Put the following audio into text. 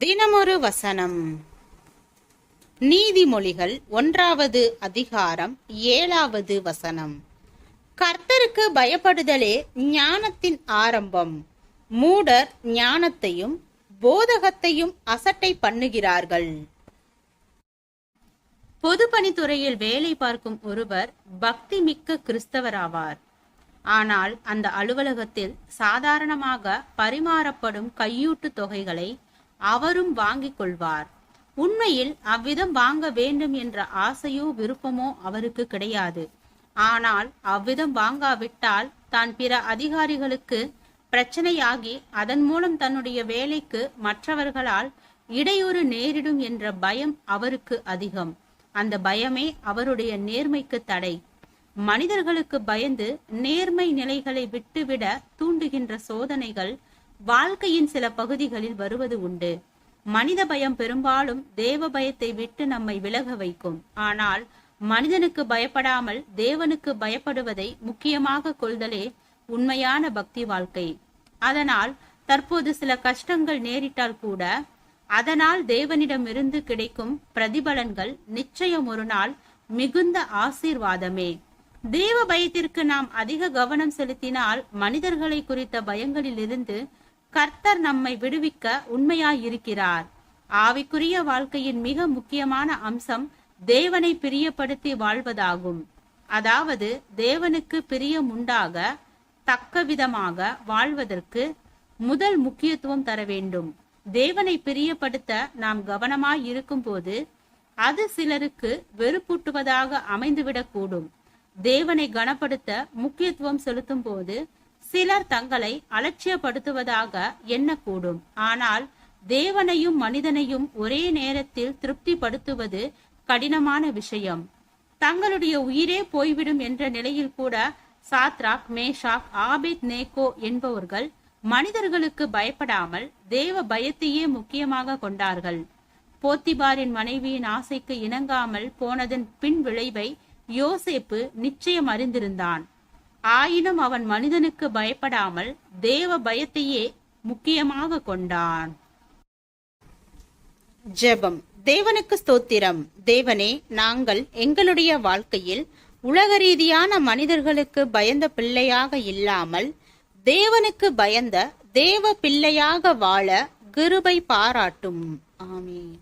தினமொரு வசனம். நீதிமொழிகள் 1வது அதிகாரம் 7வது வசனம். கர்த்தருக்கு பயப்படுதலே ஞானத்தின் ஆரம்பம். மூடர் ஞானத்தையும் போதகத்தையும் அசட்டை பண்ணுகிறார்கள். பொதுப்பணித்துறையில் வேலை பார்க்கும் ஒருவர் பக்தி மிக்க கிறிஸ்தவராவார். ஆனால் அந்த அலுவலகத்தில் சாதாரணமாக பரிமாறப்படும் கையூட்டு தொகைகளை அவரும் வாங்கிக் கொள்வார். உண்மையில் அவ்விதம் வாங்க வேண்டும் என்ற ஆசையோ விருப்பமோ அவருக்கு கிடையாது. ஆனால் அவ்விதம் வாங்காவிட்டால் தான் பிற அதிகாரிகளுக்கு பிரச்சனையாகி அதன் மூலம் தன்னுடைய வேலைக்கு மற்றவர்களால் இடையூறு நேரிடும் என்ற பயம் அவருக்கு அதிகம். அந்த பயமே அவருடைய நேர்மைக்கு தடை. மனிதர்களுக்கு பயந்து நேர்மை நிலைகளை விட்டுவிட தூண்டுகின்ற சோதனைகள் வாழ்க்கையின் சில பகுதிகளில் வருவது உண்டு. மனித பயம் பெரும்பாலும் தேவ பயத்தை விட்டு நம்மை விலக வைக்கும். ஆனால் மனிதனுக்கு பயப்படாமல் தேவனுக்கு பயப்படுவதை முக்கியமாக கொள்தலே உண்மையான பக்தி வாழ்க்கை. அதனால் தற்போது சில கஷ்டங்கள் நேரிட்டால் கூட அதனால் தேவனிடமிருந்து கிடைக்கும் பிரதிபலன்கள் நிச்சயம் ஒரு நாள் மிகுந்த ஆசீர்வாதமே. தேவ பயத்திற்கு நாம் அதிக கவனம் செலுத்தினால் மனிதர்களை குறித்த பயங்களில் இருந்து கர்த்தர் நம்மை விடுவிக்க உண்மையாயிருக்கிறார். ஆவிக்குரிய வாழ்க்கையின் மிக முக்கியமான அம்சம் தேவனை பிரியப்படுத்தி வாழ்வதாகும். அதாவது தேவனுக்கு பிரியம் உண்டாக தக்க விதமாக வாழ்வதற்கு முதல் முக்கியத்துவம் தர வேண்டும். தேவனை பிரியப்படுத்த நாம் கவனமாய் இருக்கும் போது அது சிலருக்கு வெறுப்பூட்டுவதாக அமைந்துவிடக்கூடும். தேவனை கனப்படுத்த முக்கியத்துவம் செலுத்தும் போது சிலர் தங்களை அலட்சியப்படுத்துவதாக எண்ணக்கூடும். ஆனால் தேவனையும் மனிதனையும் ஒரே நேரத்தில் திருப்திப்படுத்துவது கடினமான விஷயம். தங்களுடைய உயிரே போய்விடும் என்ற நிலையில் கூட சாத்ராக், மேஷாக், ஆபேத் நேகோ என்பவர்கள் மனிதர்களுக்கு பயப்படாமல் தேவ பயத்தையே முக்கியமாக கொண்டார்கள். போத்திபாரின் மனைவியின் ஆசைக்கு இணங்காமல் போனதன் பின் விளைவை யோசேப்பு நிச்சயம் அறிந்திருந்தான். ஆயினும் அவன் மனிதனுக்கு பயப்படாமல் தேவ பயத்தையே முக்கியமாக கொண்டான். ஜெபம். தேவனுக்கு ஸ்தோத்திரம். தேவனே, நாங்கள் எங்களுடைய வாழ்க்கையில் உலக ரீதியான மனிதர்களுக்கு பயந்த பிள்ளையாக இல்லாமல் தேவனுக்கு பயந்த தேவ பிள்ளையாக வாழ கிருபை பாராட்டும். ஆமென்.